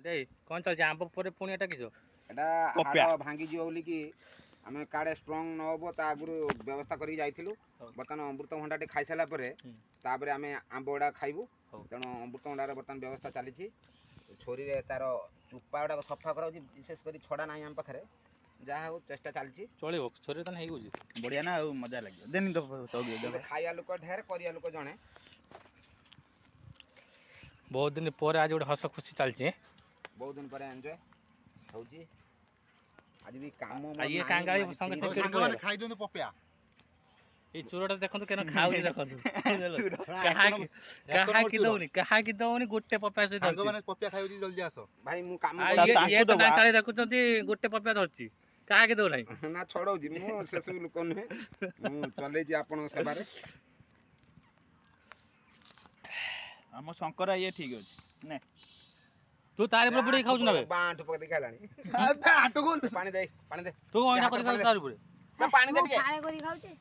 দেଇ কোন চলছে আম্ব পরে পুনি এটা কিছো এটা হাড় ভাঙ্গি ଯିବ ବୋଲି କି ଆମେ କାଳେ ଷ୍ଟ୍ରଙ୍ଗ ନ ହବ ତା ଆଗରୁ ବ୍ୟବସ୍ଥା କରିକି ଯାଇଥିଲୁ। ବର୍ତ୍ତମାନ ଅମୃତଭଣ୍ଡାଟି ଖାଇସାରିଲା ପରେ ତାପରେ ଆମେ ଆମ୍ବ ଗୁଡ଼ା ଖାଇବୁ। ତେଣୁ ଅମୃତଭଣ୍ଡାର ବର୍ତ୍ତମାନ ବ୍ୟବସ୍ଥା ଚାଲିଛି। ଛୁରୀରେ ତାର ଚୋପା ଗୁଡ଼ାକ ସଫା କରାଯାଉଛି, ବିଶେଷ କରି ଛଡ଼ା ନାହିଁ ଆମ ପାଖରେ। ଯାହା ହଉ ଚେଷ୍ଟା ଚାଲିଛି, ଚଳିବ ଛୁରୀରେ ତ ହେଇଯାଉଛି ବଢ଼ିଆ ନା ଆଉ ମଜା ଲାଗିବ। ଦେନି ତ ଖାଇବା ଲୋକ ଢେର, କରିବା ଲୋକ ଜଣେ। ବହୁତ ଦିନ ପରେ ଆଜି ଗୋଟେ ହସ ଖୁସି ଚାଲିଛି। ବହୁତ ଦିନ ପରେ ଏନ୍ଜୟ ହେଉଛି। ଆଜି ବି କାମ ଇଏ କାଙ୍ଗାଳି ସଙ୍ଗେ ସାଙ୍ଗମାନେ ଖାଇ ଦିଅନ୍ତୁ ପପିଆ। ଏଇ ଚୁରଟା ଦେଖନ୍ତୁ କେନ ଖାଉଛି ଦେଖନ୍ତୁ। କାହାକି ଦଉନି ଗୋଟେ ପପିଆ ସହିତ ସାଙ୍ଗମାନେ ପପିଆ ଖାଇଉଛି, ଜଲ୍ଦି ଆସ ଭାଇ। ମୁଁ କାମ ଇଏ ତ କାଙ୍ଗାଳି ଦେଖୁଛନ୍ତି ଗୋଟେ ପପିଆ ଧରିଛି, କାହାକି ଦଉନାହିଁ ନା ଛଡ଼ଉଛି। ମୁଁ ସେସବୁ ଲୋକ ନୁହେଁ, ମୁଁ ଚଲେଇଛି ଆପଣଙ୍କ ସେବାରେ। ଆମ ଶଙ୍କର ଇଏ ଠିକ ଅଛି ନେ ତୁ ତାରି ଉପରେ ବୁଡେଇ ଖାଉଛୁ ନା ବେ ବାଣ୍ଟ ପକେଇ ଖାଇଲାଣି। ପାଣି ଦେ, ପାଣି ଦେ। ତୁ ଅଇନା କରି ଖାଉଛୁ ତାରି ଉପରେ। ପାଣି ଦେ ଟିକେ। ଖାଏ କରି ଖାଉଛି।